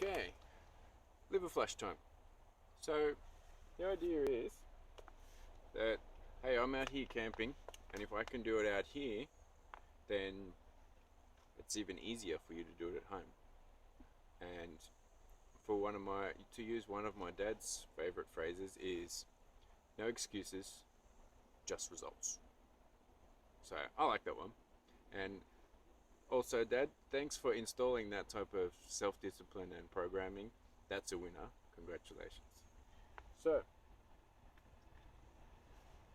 Okay, liver flash time. So the idea is that, hey, I'm out here camping, and if I can do it out here, then it's even easier for you to do it at home. And to use one of my dad's favorite phrases is, no excuses, just results. So I like that one. And also, Dad, thanks for installing that type of self-discipline and programming. That's a winner. Congratulations. So,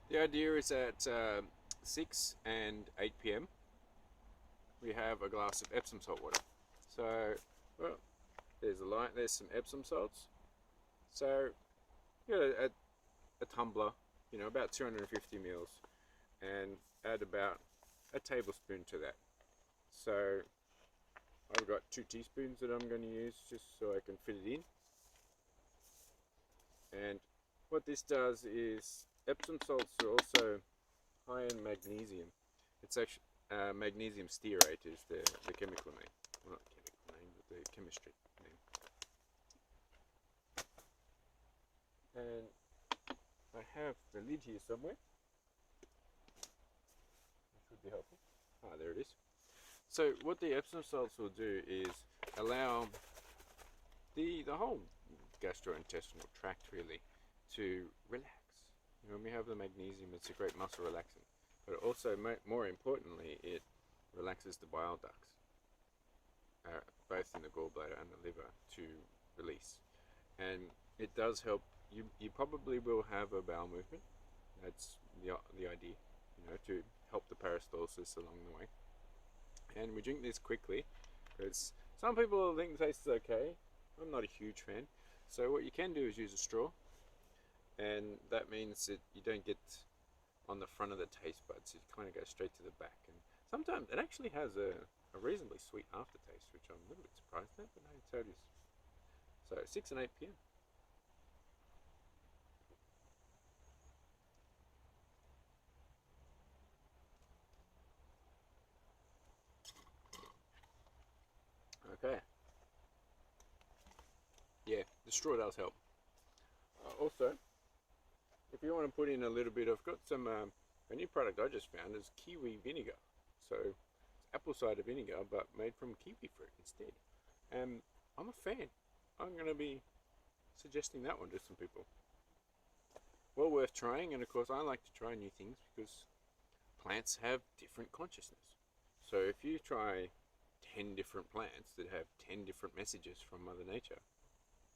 the idea is at 6 and 8 p.m. we have a glass of Epsom salt water. So, well, there's some Epsom salts. So, you got a tumbler, about 250 mils, and add about a tablespoon to that. So, I've got 2 teaspoons that I'm going to use just so I can fit it in. And what this does is, Epsom salts are also high in magnesium. It's actually magnesium stearate is the chemical name. Well, not chemical name, but the chemistry name. And I have the lid here somewhere. It should be helpful. Ah, there it is. So what the Epsom salts will do is allow the whole gastrointestinal tract really to relax. When we have the magnesium, it's a great muscle relaxant, but also more importantly, it relaxes the bile ducts, both in the gallbladder and the liver, to release. And it does help. You probably will have a bowel movement. That's the idea, to help the peristalsis along the way. And we drink this quickly because some people think the taste is okay. I'm not a huge fan. So what you can do is use a straw, and that means that you don't get on the front of the taste buds. It kind of goes straight to the back, and sometimes it actually has a reasonably sweet aftertaste, which I'm a little bit surprised at, but no, so it is. So 6 and 8 p.m. Okay. Yeah, the straw does help. Also, if you want to put in a little bit, I've got some, a new product I just found is kiwi vinegar. So it's apple cider vinegar, but made from kiwi fruit instead. And I'm a fan. I'm going to be suggesting that one to some people. Well worth trying, and of course I like to try new things because plants have different consciousness. So if you try 10 different plants that have 10 different messages from Mother Nature,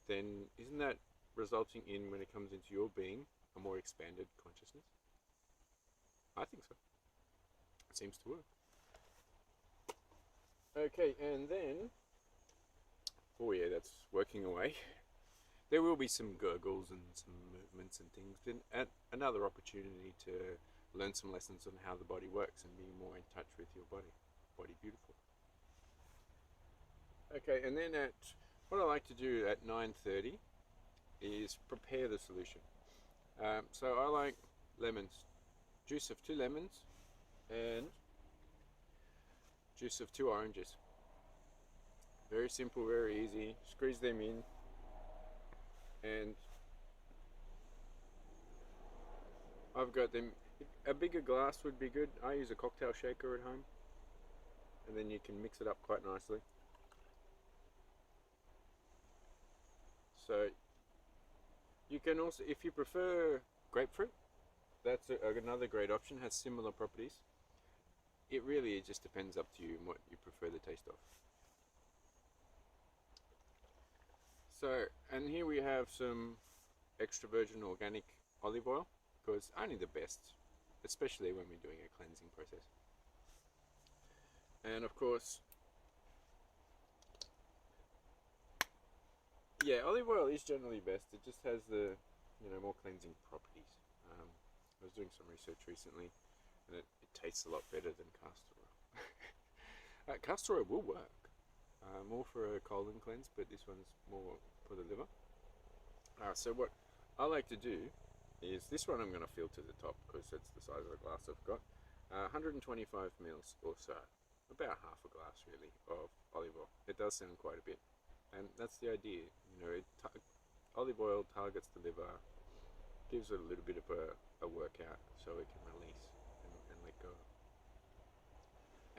then isn't that resulting in, when it comes into your being, a more expanded consciousness? I think so. It seems to work. Okay, and then, oh yeah, that's working away. There will be some gurgles and some movements and things, and another opportunity to learn some lessons on how the body works and be more in touch with your body. Body beautiful. Okay, and then what I like to do at 9:30 is prepare the solution. So I like lemons, juice of 2 lemons and juice of 2 oranges. Very simple, very easy. Squeeze them in, and I've got them. A bigger glass would be good. I use a cocktail shaker at home, and then you can mix it up quite nicely. So you can also, if you prefer grapefruit, that's another great option. Has similar properties. It just depends up to you and what you prefer the taste of. So, and here we have some extra virgin organic olive oil, because only the best, especially when we're doing a cleansing process. And of course, yeah, olive oil is generally best. It just has the, more cleansing properties. I was doing some research recently, and it tastes a lot better than castor oil. Castor oil will work, more for a colon cleanse, but this one's more for the liver. So what I like to do is, this one I'm going to fill to the top because that's the size of the glass I've got. 125 mils or so, about half a glass really, of olive oil. It does sound quite a bit. And that's the idea. Olive oil targets the liver, gives it a little bit of a workout so it can release and let go.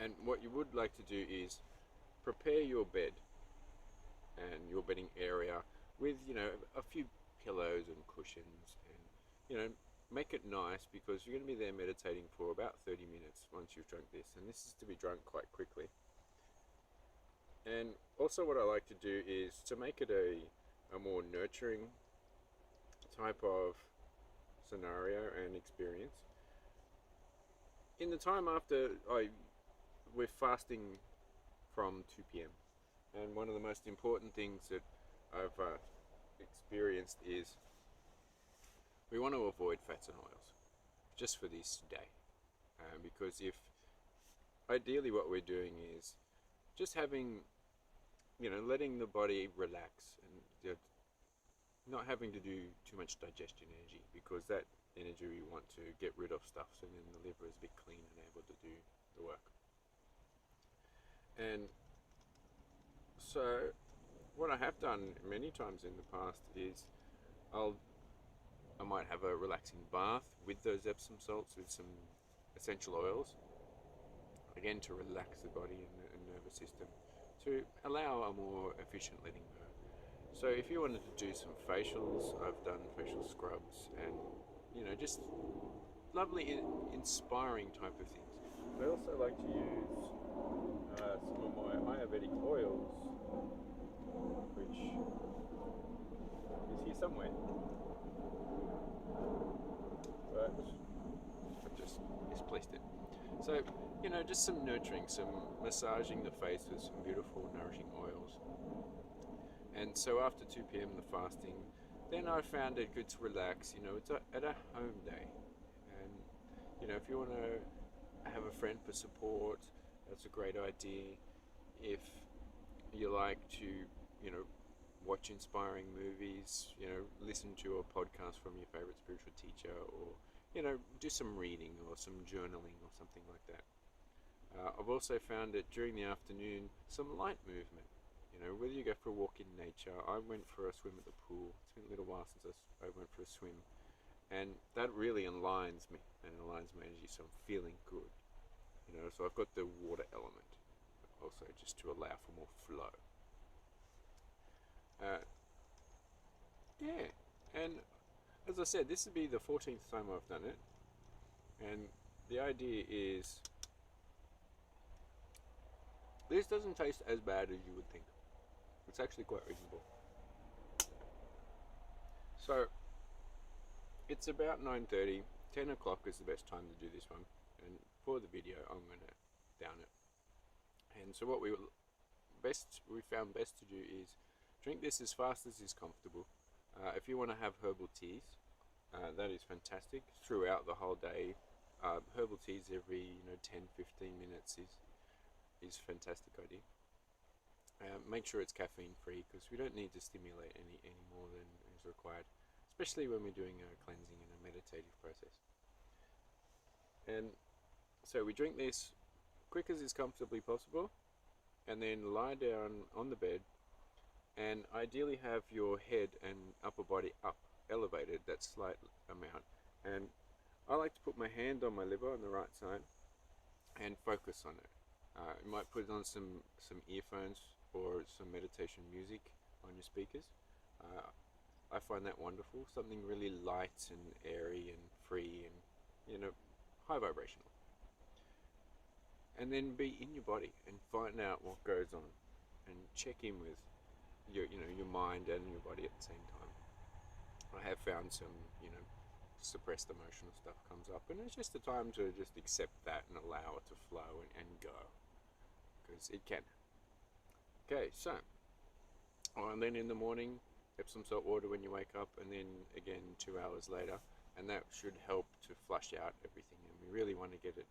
And what you would like to do is prepare your bed and your bedding area with, a few pillows and cushions, and, make it nice, because you're going to be there meditating for about 30 minutes once you've drunk this. And this is to be drunk quite quickly. And also what I like to do is to make it a more nurturing type of scenario and experience. In the time after, we're fasting from 2 p.m. And one of the most important things that I've experienced is we want to avoid fats and oils just for this day. Because if ideally what we're doing is just having, letting the body relax and not having to do too much digestion energy, because that energy we want to get rid of stuff so then the liver is a bit clean and able to do the work. And so what I have done many times in the past is I might have a relaxing bath with those Epsom salts, with some essential oils, again to relax the body and nervous system, to allow a more efficient letting go. So if you wanted to do some facials, I've done facial scrubs and, just lovely, inspiring type of things. I also like to use some of my Ayurvedic oils, which is here somewhere. But I've just misplaced it. So, just some nurturing, some massaging the face with some beautiful, nourishing oils. And so after 2 p.m. the fasting, then I found it good to relax. It's at a home day. And, if you want to have a friend for support, that's a great idea. If you like to, watch inspiring movies, listen to a podcast from your favorite spiritual teacher, or, do some reading or some journaling or something like that. I've also found that during the afternoon, some light movement. Whether you go for a walk in nature, I went for a swim at the pool. It's been a little while since I went for a swim. And that really aligns me and aligns my energy, so I'm feeling good. So I've got the water element also, just to allow for more flow. Yeah, and as I said, this would be the 14th time I've done it. And the idea is, this doesn't taste as bad as you would think. It's actually quite reasonable. So, it's about 9:30. 10 o'clock is the best time to do this one. And for the video, I'm going to down it. And so what we found best to do is drink this as fast as is comfortable. If you want to have herbal teas, that is fantastic throughout the whole day. Herbal teas every 10-15 minutes is a fantastic idea. Make sure it's caffeine free, because we don't need to stimulate any more than is required, especially when we're doing a cleansing and a meditative process. And so we drink this quick as is comfortably possible, and then lie down on the bed, and ideally have your head and upper body up, elevated that slight amount. And I like to put my hand on my liver on the right side and focus on it. You might put on some earphones or some meditation music on your speakers. I find that wonderful, something really light and airy and free and high vibrational. And then be in your body and find out what goes on, and check in with your mind and your body at the same time. I have found some suppressed emotional stuff comes up, and it's just a time to just accept that and allow it to flow and go, because it can. Okay, so and then in the morning, Epsom salt water when you wake up, and then again 2 hours later, and that should help to flush out everything. And we really want to get it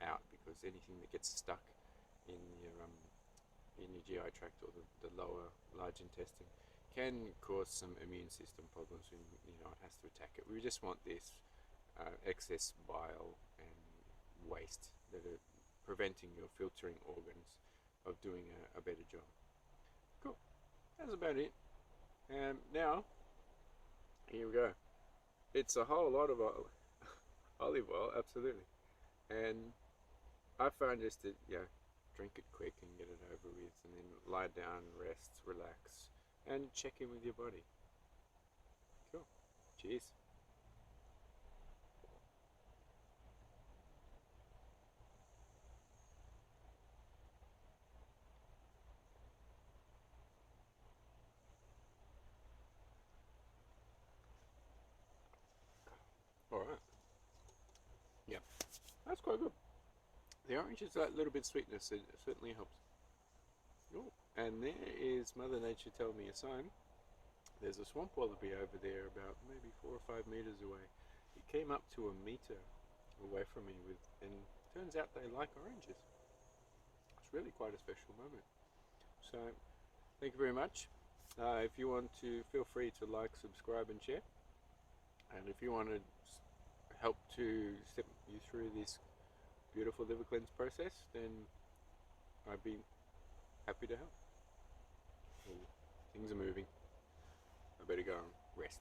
out, because anything that gets stuck in your GI tract or the lower large intestine can cause some immune system problems when it has to attack it. We just want this excess bile and waste that are preventing your filtering organs of doing a better job. Cool. that's about it. And now, here we go. It's a whole lot of olive oil, absolutely. And I find just to, drink it quick and get it over with, and then lie down, rest, relax, and check in with your body. Cool. Cheers. Alright. Yeah, that's quite good. The orange is that little bit sweetness, it certainly helps. Oh, and there is Mother Nature telling me a sign. There's a swamp wallaby over there about maybe 4 or 5 meters away. It came up to a meter away from me and turns out they like oranges. It's really quite a special moment. So, thank you very much. If you want to, feel free to like, subscribe and share. And if you want to help to step you through this beautiful liver cleanse process, then I'd be happy to help. Well, things are moving. I better go and rest.